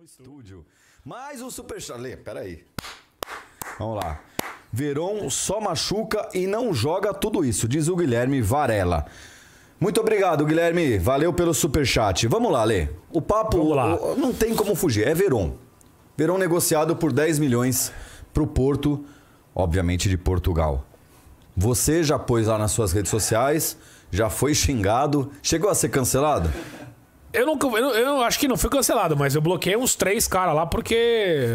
estúdio. Mais um superchat. Lê, peraí. Vamos lá. Veron só machuca e não joga tudo isso, diz o Guilherme Varela. Muito obrigado, Guilherme. Valeu pelo superchat. Vamos lá, Lê. O papo não tem como fugir. É Veron. Veron negociado por 10 milhões pro Porto, obviamente de Portugal. Você já pôs lá nas suas redes sociais, já foi xingado. Chegou a ser cancelado? Eu acho que não fui cancelado, mas eu bloqueei uns 3 caras lá porque...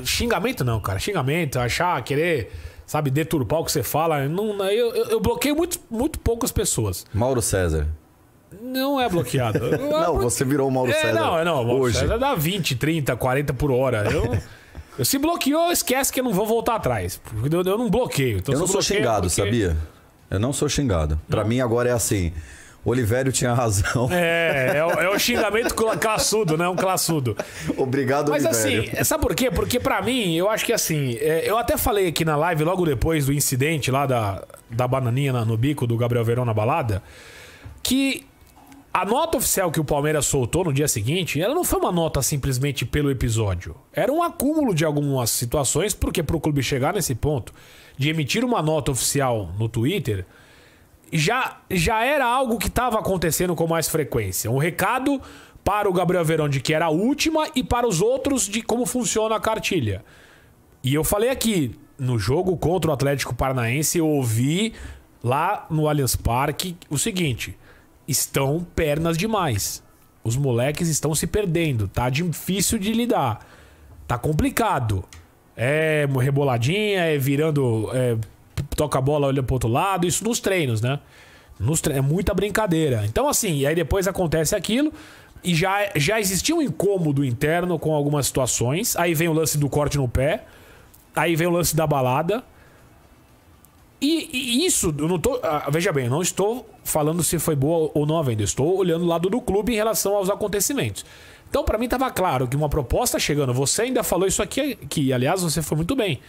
xingamento não, cara. Xingamento, querer, sabe, deturpar o que você fala. Eu bloqueio muito poucas pessoas. Mauro César. Não é bloqueado. Não, você virou o Mauro César. Não, o Mauro hoje. César dá 20, 30, 40 por hora. Eu se bloqueou, esquece que eu não vou voltar atrás. Eu não bloqueio. Então, eu não sou xingado, sabia? Eu não sou xingado. Pra mim agora é assim... Olivério tinha razão. É o xingamento classudo, né? Um classudo. Obrigado, Mas Olivério. assim, sabe por quê? Porque pra mim, eu acho que assim... eu até falei aqui na live, logo depois do incidente lá da bananinha no bico do Gabriel Veron na balada, que a nota oficial que o Palmeiras soltou no dia seguinte, ela não foi uma nota simplesmente pelo episódio. Era um acúmulo de algumas situações, porque pro clube chegar nesse ponto de emitir uma nota oficial no Twitter... Já era algo que estava acontecendo com mais frequência. Um recado para o Gabriel Veron de que era a última e para os outros de como funciona a cartilha. E eu falei aqui, no jogo contra o Atlético Paranaense, eu ouvi lá no Allianz Parque o seguinte: estão pernas demais. Os moleques estão se perdendo. Tá difícil de lidar. Tá complicado. É reboladinha, é virando... toca a bola, olha pro outro lado, isso nos treinos, né? É muita brincadeira. Então assim, e aí depois acontece aquilo e já existia um incômodo interno com algumas situações. Aí vem o lance do corte no pé, aí vem o lance da balada. E isso, eu não tô... veja bem, eu não estou falando se foi boa ou não a venda. Eu estou olhando o lado do clube em relação aos acontecimentos. Então pra mim tava claro que uma proposta chegando, você ainda falou isso aqui, que aliás você foi muito bem,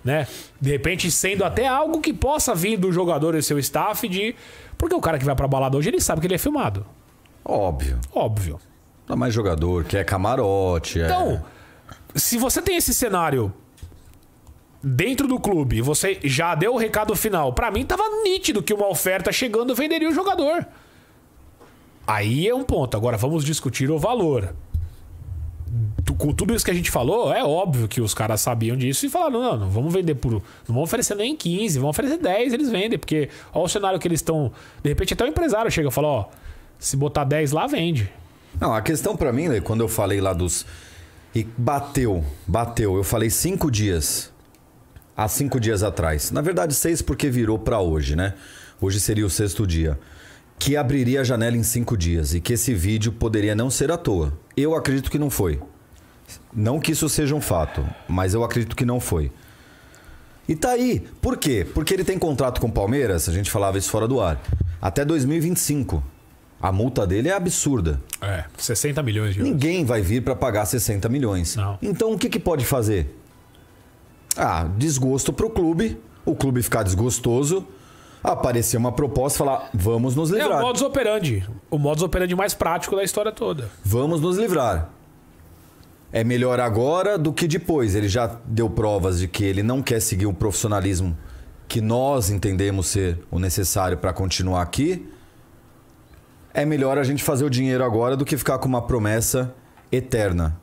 né? De repente sendo até algo que possa vir do jogador e seu staff porque o cara que vai pra balada hoje, ele sabe que ele é filmado. Óbvio. Não é mais jogador, que é camarote. Então, se você tem esse cenário dentro do clube e você já deu o recado final, pra mim tava nítido que uma oferta chegando venderia o jogador. Aí é um ponto. Agora vamos discutir o valor. Com tudo isso que a gente falou, é óbvio que os caras sabiam disso e falaram, não vamos vender por... Não vamos oferecer nem 15, vamos oferecer 10, eles vendem, porque olha o cenário que eles estão... De repente até o empresário chega e fala, se botar 10 lá, vende. Não, a questão pra mim, quando eu falei lá dos... E bateu, eu falei 5 dias. Há 5 dias atrás. Na verdade 6 porque virou pra hoje, né? Hoje seria o 6º dia. Que abriria a janela em 5 dias e que esse vídeo poderia não ser à toa. Eu acredito que não foi. Não que isso seja um fato, mas eu acredito que não foi. E tá aí. Por quê? Porque ele tem contrato com o Palmeiras, a gente falava isso fora do ar, até 2025. A multa dele é absurda. 60 milhões de euros. Ninguém vai vir para pagar 60 milhões. Não. Então o que pode fazer? Desgosto pro clube, o clube ficar desgostoso, aparecer uma proposta e falar, vamos nos livrar. É o modus operandi. O modus operandi mais prático da história toda. Vamos nos livrar. É melhor agora do que depois. Ele já deu provas de que ele não quer seguir o profissionalismo que nós entendemos ser o necessário para continuar aqui. É melhor a gente fazer o dinheiro agora do que ficar com uma promessa eterna,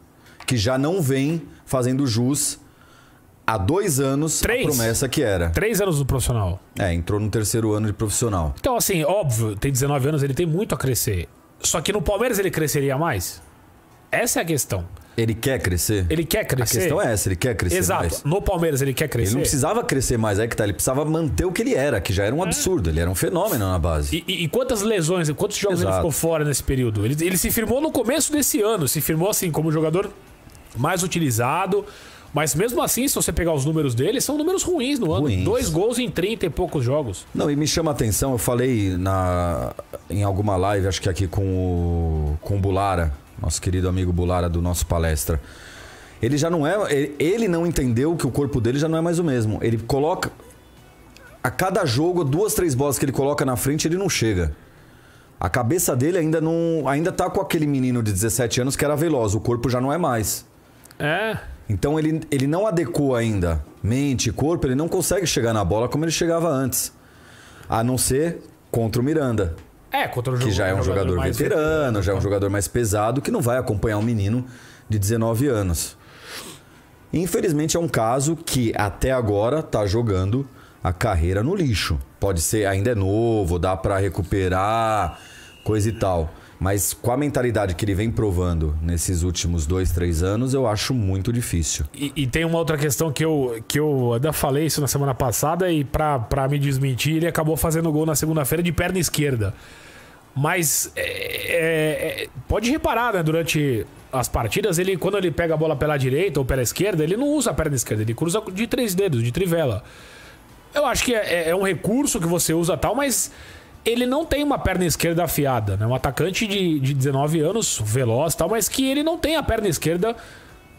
que já não vem fazendo jus há 2 anos 3. A promessa que era. 3 anos do profissional. Entrou no 3º ano de profissional. Então assim, óbvio, tem 19 anos, ele tem muito a crescer. Só que no Palmeiras ele cresceria mais? Essa é a questão. Ele quer crescer? Ele quer crescer? A questão é essa, ele quer crescer Exato. mais. No Palmeiras ele quer crescer? Ele não precisava crescer mais, aí que tá. Ele precisava manter o que ele era, que já era um absurdo. Ele era um fenômeno na base. E quantas lesões, quantos jogos ele ficou fora nesse período? Ele se firmou no começo desse ano, se firmou assim como o jogador mais utilizado. Mas mesmo assim, se você pegar os números dele, são números ruins no ano. 2 gols em 30 e poucos jogos. Não, e me chama a atenção, eu falei em alguma live, acho que aqui com o Bulara, nosso querido amigo Bulara do nosso palestra. Ele já não é... Ele não entendeu que o corpo dele já não é mais o mesmo. Ele coloca... A cada jogo, 2, 3 bolas que ele coloca na frente, ele não chega. A cabeça dele ainda tá com aquele menino de 17 anos que era veloz. O corpo já não é mais. É. Então ele não adequou ainda mente e corpo, ele não consegue chegar na bola como ele chegava antes. A não ser contra o Miranda. Contra o Que já é um jogador veterano, já é um jogador mais pesado, que não vai acompanhar um menino de 19 anos. Infelizmente é um caso que até agora tá jogando a carreira no lixo. Pode ser, ainda é novo, dá pra recuperar, coisa e tal. Mas com a mentalidade que ele vem provando nesses últimos 2, 3 anos, eu acho muito difícil. E tem uma outra questão que eu ainda falei isso na semana passada e pra me desmentir, ele acabou fazendo gol na segunda-feira de perna esquerda. Mas pode reparar, né? Durante as partidas, quando ele pega a bola pela direita ou pela esquerda, ele não usa a perna esquerda, ele cruza de 3 dedos, de trivela. Eu acho que é um recurso que você usa tal, mas ele não tem uma perna esquerda afiada, né? Um atacante de 19 anos, veloz tal, mas que ele não tem a perna esquerda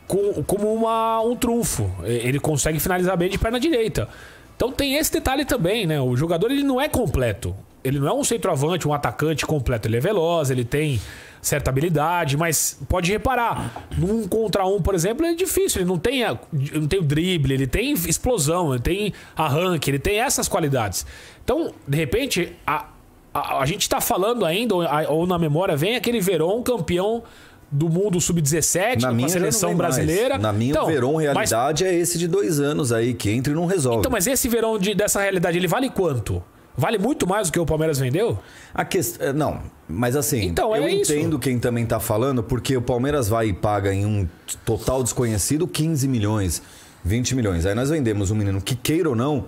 como um trunfo. Ele consegue finalizar bem de perna direita. Então tem esse detalhe também, né? O jogador ele não é completo. Ele não é um centroavante, um atacante completo. Ele é veloz, ele tem certa habilidade, mas pode reparar, num contra um, por exemplo, é difícil. Ele não tem o drible, ele tem explosão, ele tem arranque, ele tem essas qualidades. Então, de repente, a gente tá falando ainda, ou na memória, vem aquele Verón campeão do mundo sub-17, com a seleção brasileira. Na minha, então, o Verón, realidade, é esse de 2 anos aí, que entra e não resolve. Então, mas esse Verón dessa realidade, ele vale quanto? Vale muito mais do que o Palmeiras vendeu? Não, mas assim, então, eu entendo quem também tá falando, porque o Palmeiras vai e paga em um total desconhecido 15 milhões, 20 milhões. Aí nós vendemos um menino que, queira ou não,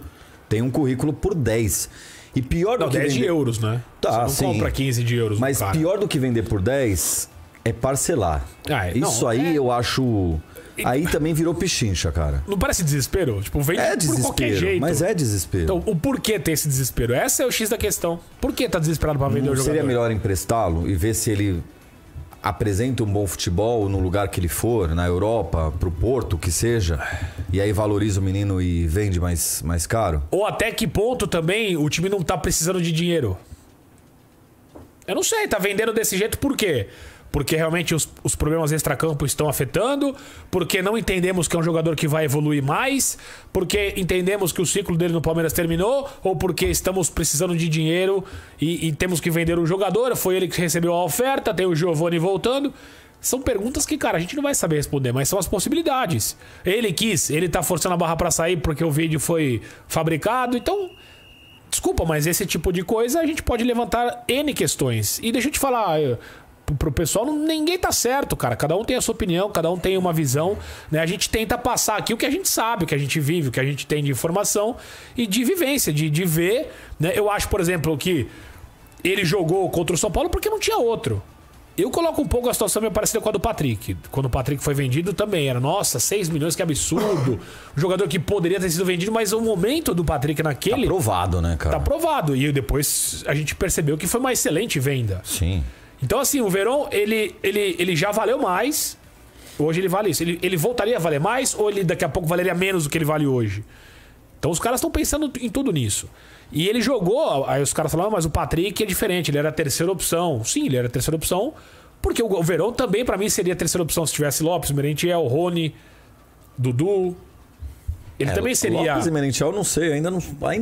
tem um currículo por 10. E pior do que 10 de euros, né? Tá, você não compra 15 de euros. Mas pior do que vender por 10 é parcelar. Isso aí eu acho... Aí também virou pichincha, cara. Não parece desespero? Tipo, vende por qualquer jeito. Mas é desespero. Então, o porquê ter esse desespero? Essa é o X da questão. Por que tá desesperado pra vender o jogador? Seria melhor emprestá-lo e ver se ele apresenta um bom futebol no lugar que ele for, na Europa, pro Porto, que seja, e aí valoriza o menino e vende mais caro? Ou até que ponto também o time não tá precisando de dinheiro? Eu não sei, tá vendendo desse jeito por quê? Porque realmente os problemas extracampo estão afetando, porque não entendemos que é um jogador que vai evoluir mais, porque entendemos que o ciclo dele no Palmeiras terminou, ou porque estamos precisando de dinheiro e temos que vender o jogador, foi ele que recebeu a oferta, tem o Giovani voltando. São perguntas que, cara, a gente não vai saber responder, mas são as possibilidades. Ele quis, ele tá forçando a barra pra sair porque o vídeo foi fabricado, então... Desculpa, mas esse tipo de coisa a gente pode levantar N questões. E deixa eu te falar... Pro pessoal, ninguém tá certo, cara. Cada um tem a sua opinião, cada um tem uma visão, né? A gente tenta passar aqui o que a gente sabe, o que a gente vive, o que a gente tem de informação e de vivência, de ver, né? Eu acho, por exemplo, que ele jogou contra o São Paulo porque não tinha outro. Eu coloco um pouco a situação meio parecida com a do Patrick. Quando o Patrick foi vendido também era, nossa, 6 milhões, que absurdo. Um jogador que poderia ter sido vendido, mas o momento do Patrick naquele... Tá provado, né, cara? Tá provado. E depois a gente percebeu que foi uma excelente venda. Sim. Então, assim, o Verón, ele já valeu mais. Hoje ele vale isso. Ele voltaria a valer mais ou ele daqui a pouco valeria menos do que ele vale hoje? Então os caras estão pensando em tudo nisso. E ele jogou, aí os caras falaram, mas o Patrick é diferente, ele era a terceira opção. Sim, ele era a terceira opção, porque o Verón também pra mim seria a terceira opção se tivesse Lopes, Merentiel, Rony, Dudu... Ele também seria... Lopes e Merentiel, não sei, ainda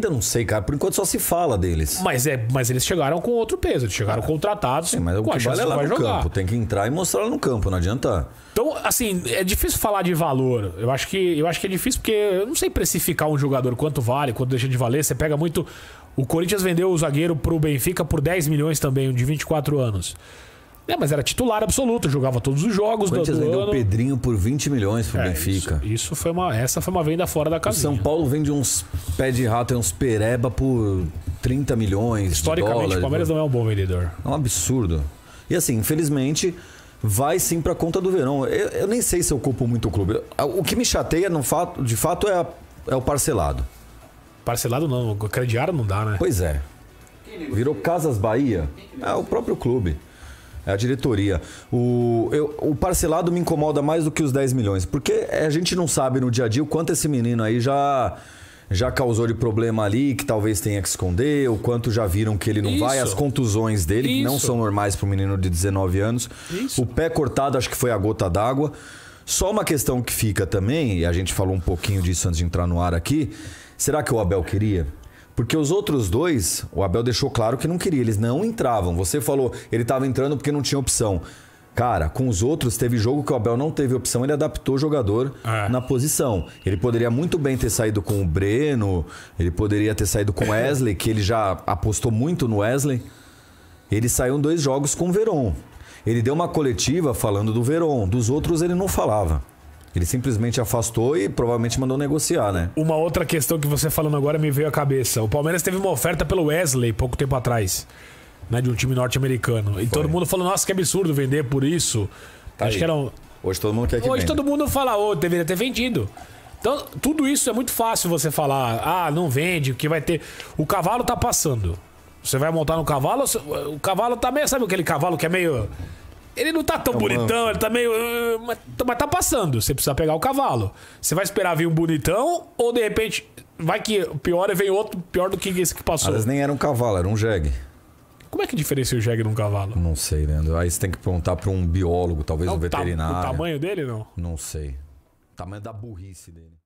não sei, cara. Por enquanto só se fala deles. Mas eles chegaram com outro peso, eles chegaram contratados. Sim, mas o que vale é lá no campo, tem que entrar e mostrar lá no campo, não adianta. Então, assim, é difícil falar de valor. Eu acho que é difícil porque eu não sei precificar um jogador, quanto vale, quanto deixa de valer. Você pega muito... O Corinthians vendeu o zagueiro pro Benfica por 10 milhões também, de 24 anos. Mas era titular absoluto, jogava todos os jogos do ano. O Corinthians vendeu o Pedrinho por 20 milhões pro Benfica. Essa foi uma venda fora da casinha. O São Paulo vende uns pé de rato e uns pereba por 30 milhões Historicamente, de dólares. O Palmeiras não é um bom vendedor. É um absurdo. E assim, infelizmente, vai sim pra conta do Verón. Eu nem sei se eu culpo muito o clube. O que me chateia, de fato, é o parcelado. Parcelado não, o crediário não dá, né? Pois é. Virou Casas Bahia. É o próprio clube. É a diretoria. O parcelado me incomoda mais do que os 10 milhões. Porque a gente não sabe no dia a dia o quanto esse menino aí já causou de problema ali, que talvez tenha que esconder, o quanto já viram que ele não vai, as contusões dele, que não são normais para um menino de 19 anos. O pé cortado, acho que foi a gota d'água. Só uma questão que fica também, e a gente falou um pouquinho disso antes de entrar no ar aqui, será que o Abel queria? Porque os outros dois, o Abel deixou claro que não queria, eles não entravam. Você falou, ele estava entrando porque não tinha opção. Cara, com os outros, teve jogo que o Abel não teve opção, ele adaptou o jogador na posição. Ele poderia muito bem ter saído com o Breno, ele poderia ter saído com o Wesley, que ele já apostou muito no Wesley. Ele saiu em 2 jogos com o Veron. Ele deu uma coletiva falando do Veron, dos outros ele não falava. Ele simplesmente afastou e provavelmente mandou negociar, né? Uma outra questão que você falando agora me veio à cabeça. O Palmeiras teve uma oferta pelo Wesley pouco tempo atrás, né, de um time norte-americano. E todo mundo falou, nossa, que absurdo vender por isso. Tá Acho aí. que era um... Hoje todo mundo quer que Hoje venda. todo mundo fala, deveria ter vendido. Então, tudo isso é muito fácil você falar, não vende, que vai ter... O cavalo tá passando. Você vai montar no cavalo, o cavalo tá meio... Sabe aquele cavalo que é meio... Ele não tá tão bonitão, ele tá meio... Mas tá passando, você precisa pegar o cavalo. Você vai esperar vir um bonitão ou de repente vai que pior e vem outro pior do que esse que passou? Mas nem era um cavalo, era um jegue. Como é que diferencia o jegue de um cavalo? Não sei, Leandro. Aí você tem que perguntar para um biólogo, talvez um veterinário. O tamanho dele, não? Não sei. O tamanho da burrice dele.